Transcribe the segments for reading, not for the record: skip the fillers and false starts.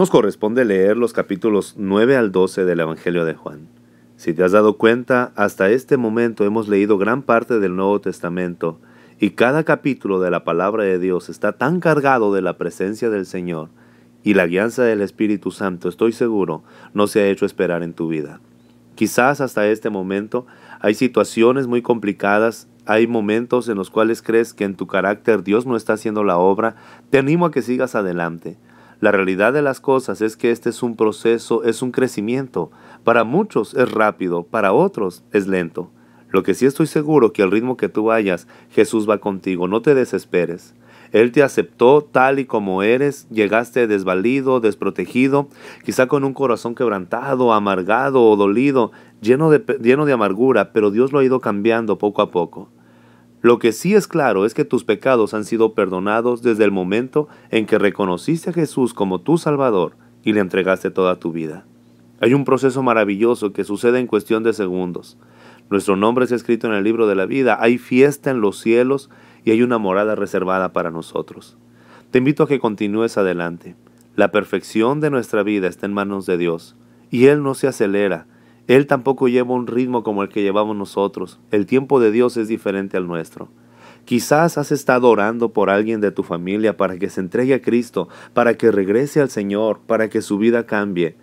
nos corresponde leer los capítulos 9 al 12 del Evangelio de Juan. Si te has dado cuenta, hasta este momento hemos leído gran parte del Nuevo Testamento y cada capítulo de la palabra de Dios está tan cargado de la presencia del Señor y la guianza del Espíritu Santo, estoy seguro, no se ha hecho esperar en tu vida. Quizás hasta este momento hay situaciones muy complicadas, hay momentos en los cuales crees que en tu carácter Dios no está haciendo la obra. Te animo a que sigas adelante. La realidad de las cosas es que este es un proceso, es un crecimiento. Para muchos es rápido, para otros es lento. Lo que sí estoy seguro que al ritmo que tú vayas, Jesús va contigo. No te desesperes. Él te aceptó tal y como eres, llegaste desvalido, desprotegido, quizá con un corazón quebrantado, amargado o dolido, lleno de amargura, pero Dios lo ha ido cambiando poco a poco. Lo que sí es claro es que tus pecados han sido perdonados desde el momento en que reconociste a Jesús como tu Salvador y le entregaste toda tu vida. Hay un proceso maravilloso que sucede en cuestión de segundos. Nuestro nombre es escrito en el libro de la vida, hay fiesta en los cielos y hay una morada reservada para nosotros. Te invito a que continúes adelante. La perfección de nuestra vida está en manos de Dios y Él no se acelera. Él tampoco lleva un ritmo como el que llevamos nosotros. El tiempo de Dios es diferente al nuestro. Quizás has estado orando por alguien de tu familia para que se entregue a Cristo, para que regrese al Señor, para que su vida cambie.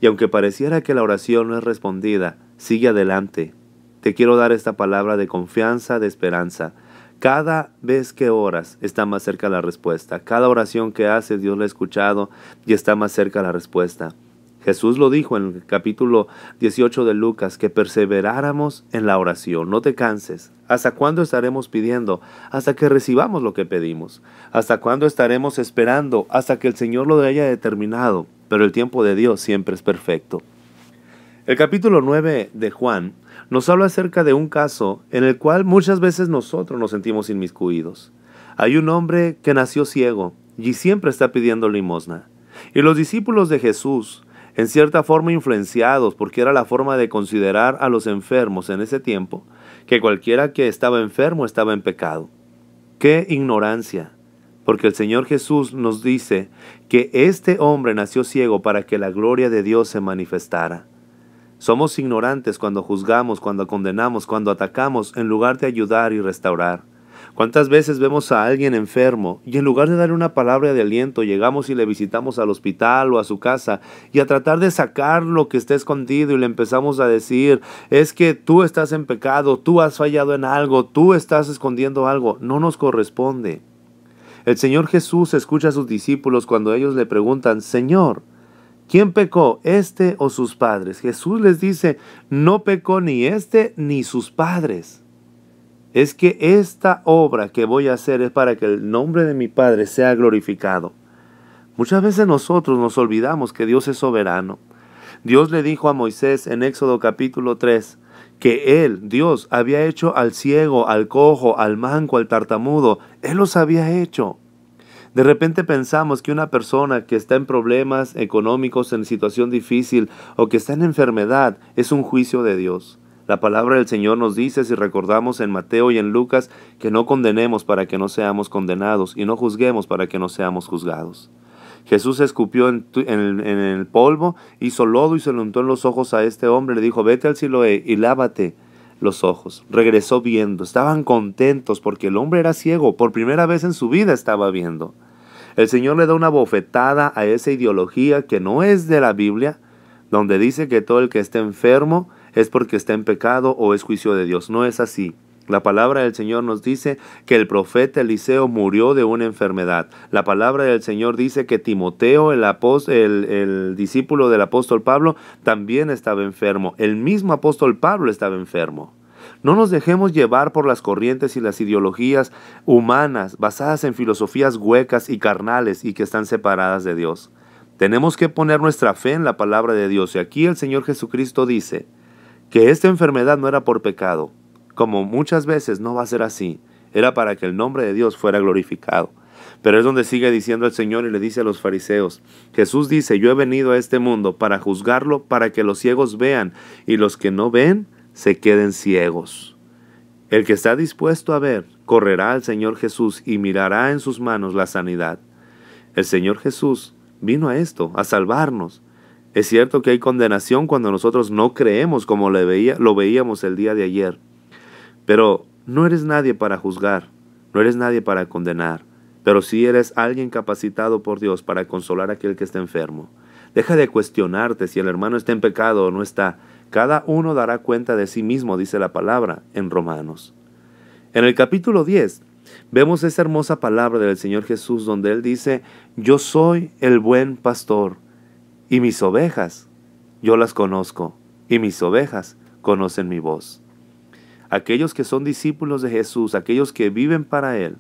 Y aunque pareciera que la oración no es respondida, sigue adelante. Te quiero dar esta palabra de confianza, de esperanza. Cada vez que oras está más cerca la respuesta. Cada oración que haces Dios la ha escuchado y está más cerca la respuesta. Jesús lo dijo en el capítulo 18 de Lucas, que perseveráramos en la oración. No te canses. ¿Hasta cuándo estaremos pidiendo? Hasta que recibamos lo que pedimos. ¿Hasta cuándo estaremos esperando? Hasta que el Señor lo haya determinado. Pero el tiempo de Dios siempre es perfecto. El capítulo 9 de Juan nos habla acerca de un caso en el cual muchas veces nosotros nos sentimos inmiscuidos. Hay un hombre que nació ciego y siempre está pidiendo limosna. Y los discípulos de Jesús, en cierta forma influenciados, porque era la forma de considerar a los enfermos en ese tiempo, que cualquiera que estaba enfermo estaba en pecado. ¡Qué ignorancia! Porque el Señor Jesús nos dice que este hombre nació ciego para que la gloria de Dios se manifestara. Somos ignorantes cuando juzgamos, cuando condenamos, cuando atacamos, en lugar de ayudar y restaurar. ¿Cuántas veces vemos a alguien enfermo y en lugar de darle una palabra de aliento, llegamos y le visitamos al hospital o a su casa y a tratar de sacar lo que está escondido y le empezamos a decir, es que tú estás en pecado, tú has fallado en algo, tú estás escondiendo algo? No nos corresponde. El Señor Jesús escucha a sus discípulos cuando ellos le preguntan, Señor, ¿quién pecó, este o sus padres? Jesús les dice, no pecó ni este ni sus padres. Es que esta obra que voy a hacer es para que el nombre de mi Padre sea glorificado. Muchas veces nosotros nos olvidamos que Dios es soberano. Dios le dijo a Moisés en Éxodo capítulo 3 que Él, Dios, había hecho al ciego, al cojo, al manco, al tartamudo. Él los había hecho. De repente pensamos que una persona que está en problemas económicos, en situación difícil o que está en enfermedad es un juicio de Dios. La palabra del Señor nos dice, si recordamos en Mateo y en Lucas, que no condenemos para que no seamos condenados y no juzguemos para que no seamos juzgados. Jesús escupió en el polvo, hizo lodo y se lo untó en los ojos a este hombre. Le dijo, vete al Siloé y lávate los ojos. Regresó viendo. Estaban contentos porque el hombre era ciego. Por primera vez en su vida estaba viendo. El Señor le da una bofetada a esa ideología que no es de la Biblia, donde dice que todo el que esté enfermo es porque está en pecado o es juicio de Dios. No es así. La palabra del Señor nos dice que el profeta Eliseo murió de una enfermedad. La palabra del Señor dice que Timoteo, el discípulo del apóstol Pablo, también estaba enfermo. El mismo apóstol Pablo estaba enfermo. No nos dejemos llevar por las corrientes y las ideologías humanas basadas en filosofías huecas y carnales y que están separadas de Dios. Tenemos que poner nuestra fe en la palabra de Dios. Y aquí el Señor Jesucristo dice que esta enfermedad no era por pecado. Como muchas veces no va a ser así. Era para que el nombre de Dios fuera glorificado. Pero es donde sigue diciendo el Señor y le dice a los fariseos. Jesús dice, yo he venido a este mundo para juzgarlo, para que los ciegos vean y los que no ven se queden ciegos. El que está dispuesto a ver, correrá al Señor Jesús y mirará en sus manos la sanidad. El Señor Jesús vino a esto, a salvarnos. Es cierto que hay condenación cuando nosotros no creemos como lo veíamos el día de ayer. Pero no eres nadie para juzgar, no eres nadie para condenar, pero sí eres alguien capacitado por Dios para consolar a aquel que está enfermo. Deja de cuestionarte si el hermano está en pecado o no está. Cada uno dará cuenta de sí mismo, dice la palabra en Romanos. En el capítulo 10 vemos esa hermosa palabra del Señor Jesús donde Él dice: yo soy el buen pastor, y mis ovejas, yo las conozco, y mis ovejas conocen mi voz. Aquellos que son discípulos de Jesús, aquellos que viven para Él,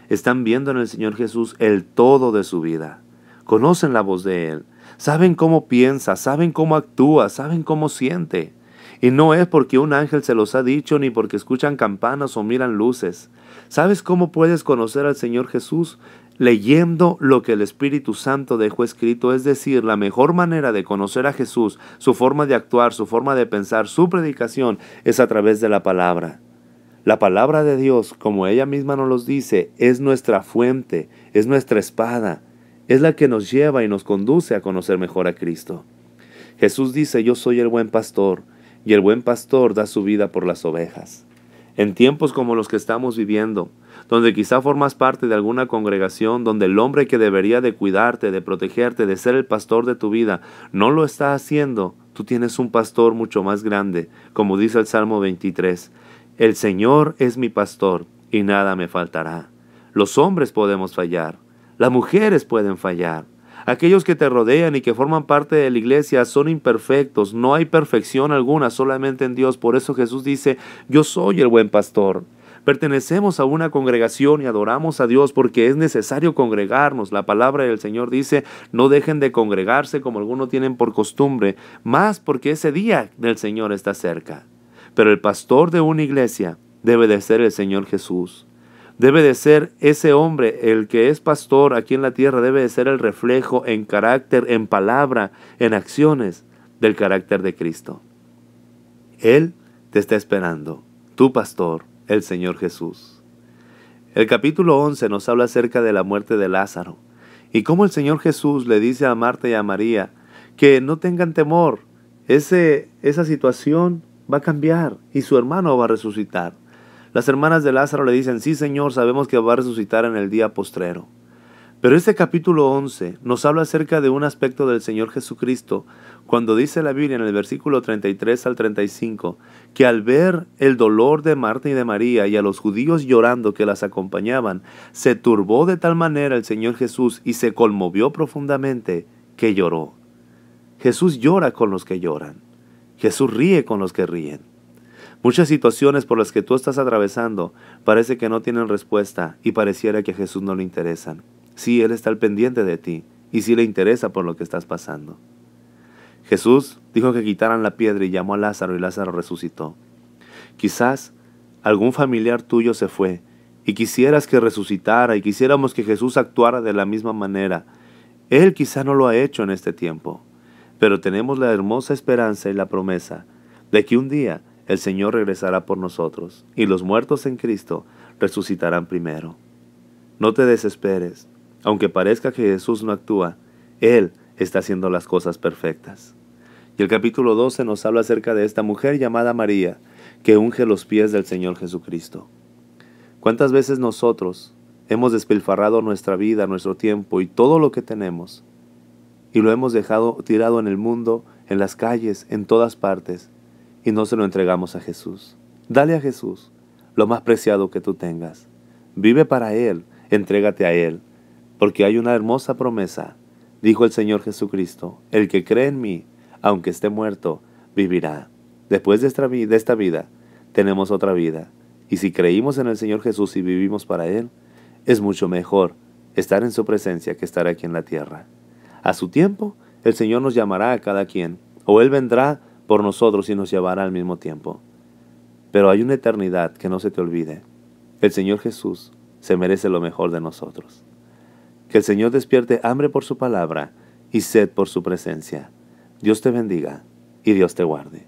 están viendo en el Señor Jesús el todo de su vida. Conocen la voz de Él, saben cómo piensa, saben cómo actúa, saben cómo siente. Y no es porque un ángel se los ha dicho, ni porque escuchan campanas o miran luces. ¿Sabes cómo puedes conocer al Señor Jesús? Leyendo lo que el Espíritu Santo dejó escrito, es decir, la mejor manera de conocer a Jesús, su forma de actuar, su forma de pensar, su predicación, es a través de la palabra. La palabra de Dios, como ella misma nos los dice, es nuestra fuente, es nuestra espada, es la que nos lleva y nos conduce a conocer mejor a Cristo. Jesús dice: yo soy el buen pastor, y el buen pastor da su vida por las ovejas. En tiempos como los que estamos viviendo, donde quizá formas parte de alguna congregación, donde el hombre que debería de cuidarte, de protegerte, de ser el pastor de tu vida, no lo está haciendo, tú tienes un pastor mucho más grande, como dice el Salmo 23. El Señor es mi pastor, y nada me faltará. Los hombres podemos fallar, las mujeres pueden fallar. Aquellos que te rodean y que forman parte de la iglesia son imperfectos, no hay perfección alguna, solamente en Dios. Por eso Jesús dice: yo soy el buen pastor. Pertenecemos a una congregación y adoramos a Dios porque es necesario congregarnos. La palabra del Señor dice: no dejen de congregarse como algunos tienen por costumbre, más porque ese día del Señor está cerca. Pero el pastor de una iglesia debe de ser el Señor Jesús. Debe de ser ese hombre, el que es pastor aquí en la tierra, debe de ser el reflejo en carácter, en palabra, en acciones del carácter de Cristo. Él te está esperando, tu pastor, el Señor Jesús. El capítulo 11 nos habla acerca de la muerte de Lázaro y cómo el Señor Jesús le dice a Marta y a María que no tengan temor, esa situación va a cambiar y su hermano va a resucitar. Las hermanas de Lázaro le dicen: sí, Señor, sabemos que va a resucitar en el día postrero. Pero este capítulo 11 nos habla acerca de un aspecto del Señor Jesucristo, cuando dice la Biblia en el versículo 33 al 35, que al ver el dolor de Marta y de María y a los judíos llorando que las acompañaban, se turbó de tal manera el Señor Jesús y se conmovió profundamente que lloró. Jesús llora con los que lloran. Jesús ríe con los que ríen. Muchas situaciones por las que tú estás atravesando parece que no tienen respuesta y pareciera que a Jesús no le interesan. Sí, Él está al pendiente de ti y sí le interesa por lo que estás pasando. Jesús dijo que quitaran la piedra y llamó a Lázaro y Lázaro resucitó. Quizás algún familiar tuyo se fue y quisieras que resucitara y quisiéramos que Jesús actuara de la misma manera. Él quizá no lo ha hecho en este tiempo, pero tenemos la hermosa esperanza y la promesa de que un día el Señor regresará por nosotros y los muertos en Cristo resucitarán primero. No te desesperes, aunque parezca que Jesús no actúa, Él está haciendo las cosas perfectas. Y el capítulo 12 nos habla acerca de esta mujer llamada María, que unge los pies del Señor Jesucristo. ¿Cuántas veces nosotros hemos despilfarrado nuestra vida, nuestro tiempo y todo lo que tenemos, y lo hemos dejado tirado en el mundo, en las calles, en todas partes, y no se lo entregamos a Jesús? Dale a Jesús lo más preciado que tú tengas. Vive para Él, entrégate a Él, porque hay una hermosa promesa. Dijo el Señor Jesucristo: el que cree en mí, aunque esté muerto, vivirá. Después de esta vida, tenemos otra vida. Y si creímos en el Señor Jesús y vivimos para Él, es mucho mejor estar en su presencia que estar aquí en la tierra. A su tiempo, el Señor nos llamará a cada quien, o Él vendrá por nosotros y nos llevará al mismo tiempo. Pero hay una eternidad que no se te olvide. El Señor Jesús se merece lo mejor de nosotros. Que el Señor despierte hambre por su palabra y sed por su presencia. Dios te bendiga y Dios te guarde.